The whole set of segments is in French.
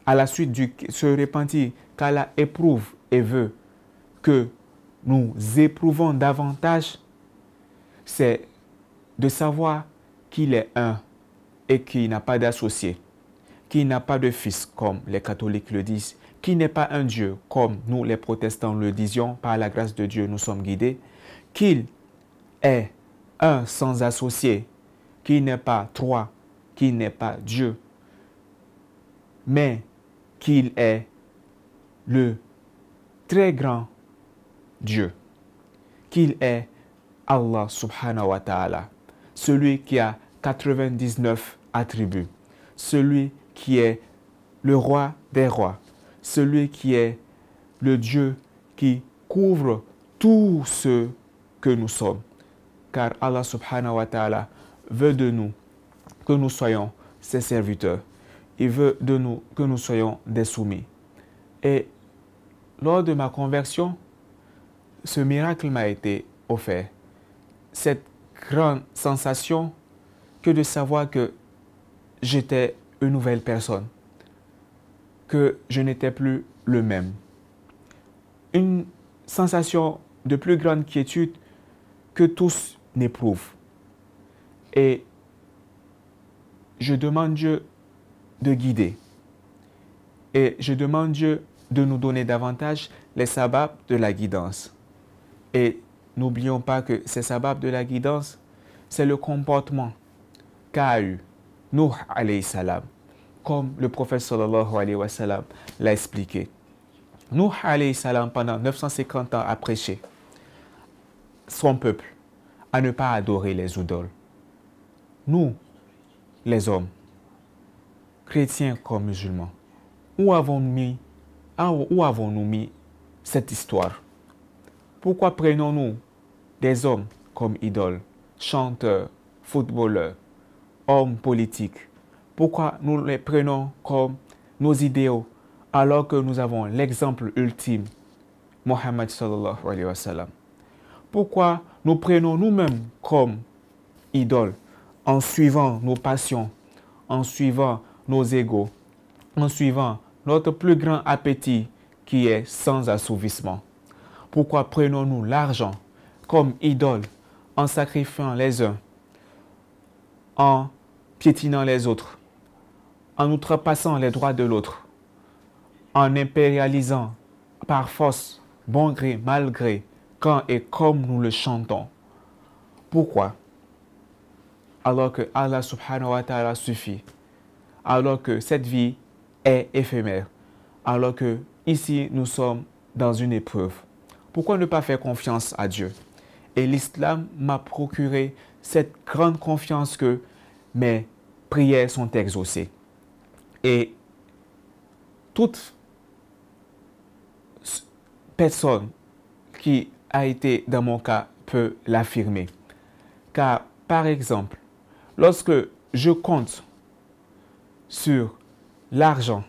à la suite du se repentir, qu'Allah éprouve et veut que nous éprouvons davantage, c'est de savoir qu'il est un et qu'il n'a pas d'associé, qu'il n'a pas de fils comme les catholiques le disent, qu'il n'est pas un Dieu comme nous les protestants le disions, par la grâce de Dieu nous sommes guidés, qu'il est un sans associé, qu'il n'est pas trois, qu'il n'est pas Dieu, mais qu'il est le très grand Dieu, qu'il est Allah subhanahu wa ta'ala, celui qui a 99 attributs, celui qui est le roi des rois, celui qui est le Dieu qui couvre tout ce que nous sommes. Car Allah subhanahu wa ta'ala veut de nous que nous soyons ses serviteurs. Il veut de nous que nous soyons des soumis. Et lors de ma conversion, ce miracle m'a été offert. Cette grande sensation que de savoir que j'étais une nouvelle personne, que je n'étais plus le même. Une sensation de plus grande quiétude que tous n'éprouvent. Et je demande Dieu de guider. Et je demande Dieu de nous donner davantage les sababs de la guidance. Et n'oublions pas que ces sababs de la guidance, c'est le comportement qu'a eu Nuh alayhi salam, comme le prophète sallallahu alayhi wa sallam l'a expliqué. Nuh alayhi salam, pendant 950 ans, a prêché son peuple à ne pas adorer les idoles. Nous, les hommes, chrétiens comme musulmans, où avons-nous mis cette histoire? Pourquoi prenons-nous des hommes comme idoles, chanteurs, footballeurs, hommes politiques? Pourquoi nous les prenons comme nos idéaux alors que nous avons l'exemple ultime, Mohammed sallallahu alayhi wa sallam? Pourquoi nous prenons nous-mêmes comme idoles en suivant nos passions, en suivant nos égos, en suivant notre plus grand appétit qui est sans assouvissement? Pourquoi prenons-nous l'argent comme idole en sacrifiant les uns, en piétinant les autres, en outrepassant les droits de l'autre, en impérialisant par force, bon gré, mal gré, quand et comme nous le chantons? Pourquoi? Alors que Allah subhanahu wa ta'ala suffit, alors que cette vie est éphémère, alors que ici nous sommes dans une épreuve. Pourquoi ne pas faire confiance à Dieu? Et l'islam m'a procuré cette grande confiance que mes prières sont exaucées. Et toute personne qui a été dans mon cas peut l'affirmer. Car, par exemple, lorsque je compte sur l'argent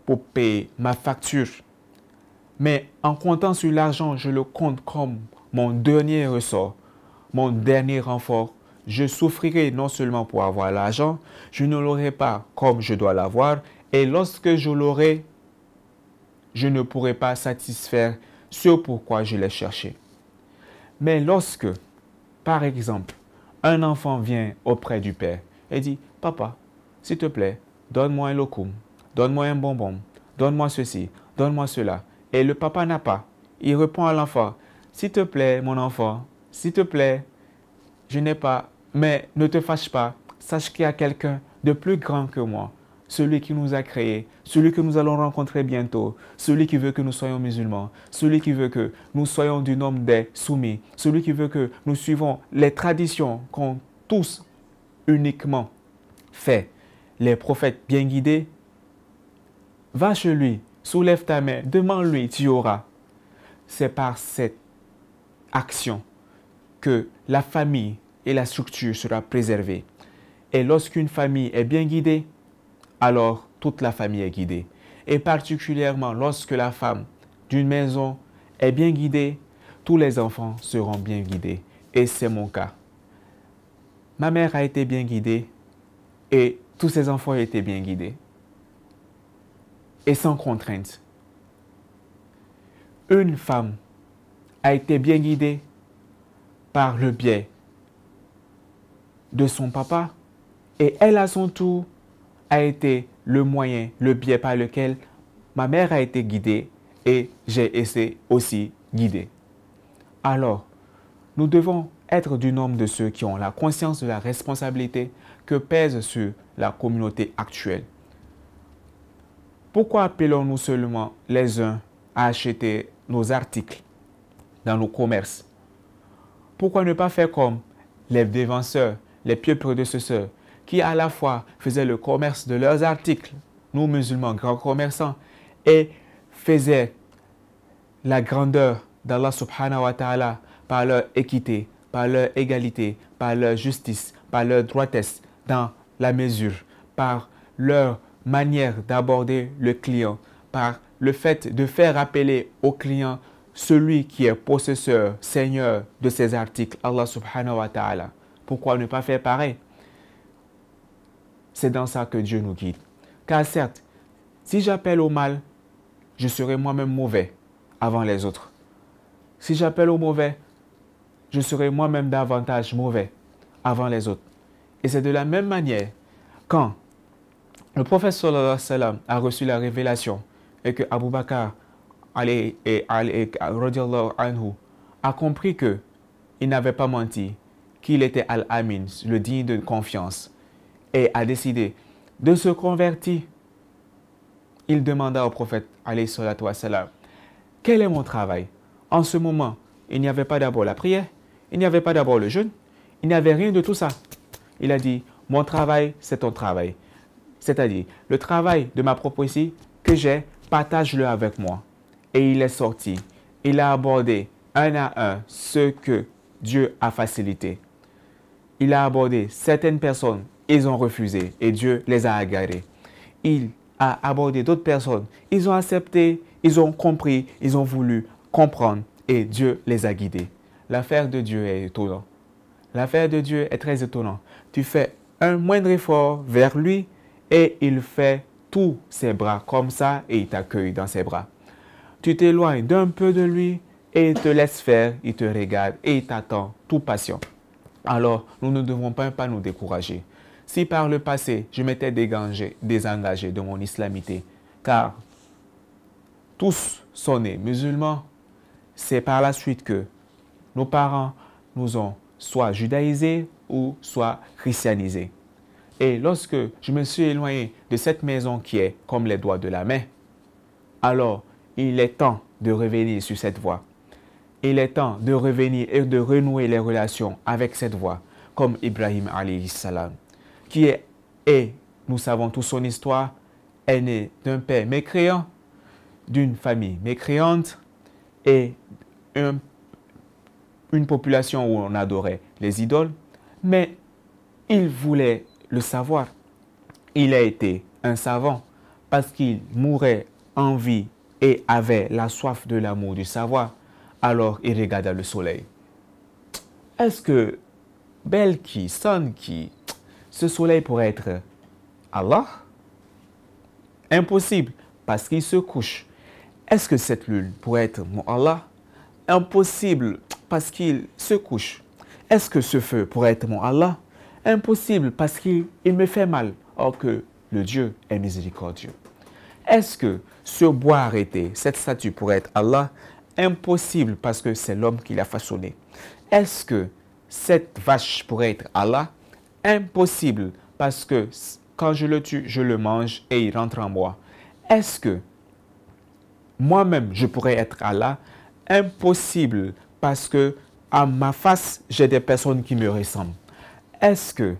pour payer ma facture, mais en comptant sur l'argent, je le compte comme mon dernier ressort, mon dernier renfort, je souffrirai non seulement pour avoir l'argent, je ne l'aurai pas comme je dois l'avoir, et lorsque je l'aurai, je ne pourrai pas satisfaire ce pourquoi je l'ai cherché. Mais lorsque, par exemple, un enfant vient auprès du père et dit « Papa, s'il te plaît, donne-moi un lokoum, donne-moi un bonbon, donne-moi ceci, donne-moi cela. » Et le papa n'a pas. Il répond à l'enfant « S'il te plaît, mon enfant, s'il te plaît, je n'ai pas, mais ne te fâche pas, sache qu'il y a quelqu'un de plus grand que moi, celui qui nous a créés, celui que nous allons rencontrer bientôt, celui qui veut que nous soyons musulmans, celui qui veut que nous soyons du nombre des soumis, celui qui veut que nous suivons les traditions qu'ont tous uniquement fait les prophètes bien guidés. Va chez lui, soulève ta main, demande-lui, tu auras. » C'est par cette action que la famille et la structure sera préservée. Et lorsqu'une famille est bien guidée, alors toute la famille est guidée. Et particulièrement lorsque la femme d'une maison est bien guidée, tous les enfants seront bien guidés. Et c'est mon cas. Ma mère a été bien guidée et tous ses enfants ont été bien guidés. et sans contrainte. Une femme a été bien guidée par le biais de son papa et elle à son tour a été le moyen, le biais par lequel ma mère a été guidée et j'ai été aussi guidé. Alors, nous devons être du nombre de ceux qui ont la conscience de la responsabilité que pèse sur la communauté actuelle. Pourquoi appelons-nous seulement les uns à acheter nos articles dans nos commerces? Pourquoi ne pas faire comme les dévanceurs, les pieux prédécesseurs, qui à la fois faisaient le commerce de leurs articles, nous musulmans, grands commerçants, et faisaient la grandeur d'Allah subhanahu wa ta'ala par leur équité, par leur égalité, par leur justice, par leur droitesse dans la mesure, par leur manière d'aborder le client, par le fait de faire appeler au client celui qui est possesseur, seigneur de ces articles, Allah subhanahu wa ta'ala. Pourquoi ne pas faire pareil? C'est dans ça que Dieu nous guide. Car certes, si j'appelle au mal, je serai moi-même mauvais avant les autres. Si j'appelle au mauvais, je serai moi-même davantage mauvais avant les autres. Et c'est de la même manière, quand le prophète sallallahu alayhi wa sallam a reçu la révélation et que Abu Bakr anhu, a compris que il n'avait pas menti, qu'il était Al-Amin, le digne de confiance, et a décidé de se convertir, il demanda au prophète alayhi salatu wa salam, quel est mon travail? En ce moment, il n'y avait pas d'abord la prière, il n'y avait pas d'abord le jeûne, il n'y avait rien de tout ça. Il a dit, mon travail, c'est ton travail. C'est-à-dire, le travail de ma prophétie que j'ai, partage-le avec moi. Et il est sorti. Il a abordé un à un ce que Dieu a facilité. Il a abordé certaines personnes, ils ont refusé et Dieu les a agarrés. Il a abordé d'autres personnes, ils ont accepté, ils ont compris, ils ont voulu comprendre et Dieu les a guidés. L'affaire de Dieu est étonnante. L'affaire de Dieu est très étonnante. Tu fais un moindre effort vers lui et il fait tous ses bras comme ça et il t'accueille dans ses bras. Tu t'éloignes d'un peu de lui et il te laisse faire, il te regarde et il t'attend tout patient. Alors, nous ne devons pas nous décourager. Si par le passé, je m'étais désengagé de mon islamité, car tous sont nés musulmans, c'est par la suite que nos parents nous ont soit judaïsés ou soit christianisés. Et lorsque je me suis éloigné de cette maison qui est comme les doigts de la main, alors il est temps de revenir sur cette voie. Il est temps de revenir et de renouer les relations avec cette voie, comme Ibrahim alayhi salam, qui est, et nous savons toute son histoire, est né d'un père mécréant, d'une famille mécréante et une population où on adorait les idoles, mais il voulait le savoir. Il a été un savant parce qu'il mourait en vie et avait la soif de l'amour du savoir. Alors il regarda le soleil. Est-ce que belle qui, sonne qui, ce soleil pourrait être Allah? Impossible parce qu'il se couche. Est-ce que cette lune pourrait être mon Allah? Impossible parce qu'il se couche. Est-ce que ce feu pourrait être mon Allah? Impossible parce qu'il me fait mal. Or que le Dieu est miséricordieux. Est-ce que ce bois arrêté, cette statue pourrait être Allah? Impossible parce que c'est l'homme qui l'a façonné. Est-ce que cette vache pourrait être Allah? Impossible parce que quand je le tue, je le mange et il rentre en moi. Est-ce que moi-même je pourrais être Allah? Impossible parce que à ma face, j'ai des personnes qui me ressemblent. Est-ce que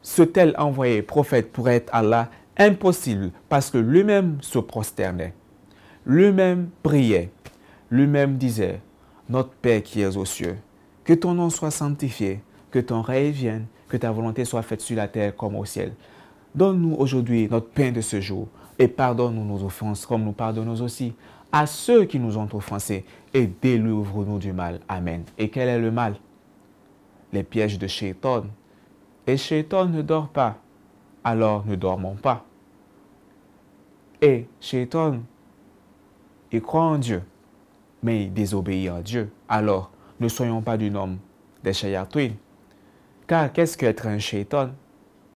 ce tel envoyé prophète pourrait être Allah? Impossible parce que lui-même se prosternait, lui-même priait. Lui-même disait, notre Père qui es aux cieux, que ton nom soit sanctifié, que ton règne vienne, que ta volonté soit faite sur la terre comme au ciel. Donne-nous aujourd'hui notre pain de ce jour et pardonne-nous nos offenses comme nous pardonnons aussi à ceux qui nous ont offensés et délivre-nous du mal. Amen. Et quel est le mal? Les pièges de Shaitan. Et Shaitan ne dort pas, alors ne dormons pas. Et Shaitan, il croit en Dieu, mais il désobéit à Dieu. Alors, ne soyons pas du nombre des shayatouines. Car qu'est-ce qu'être un Shaitan?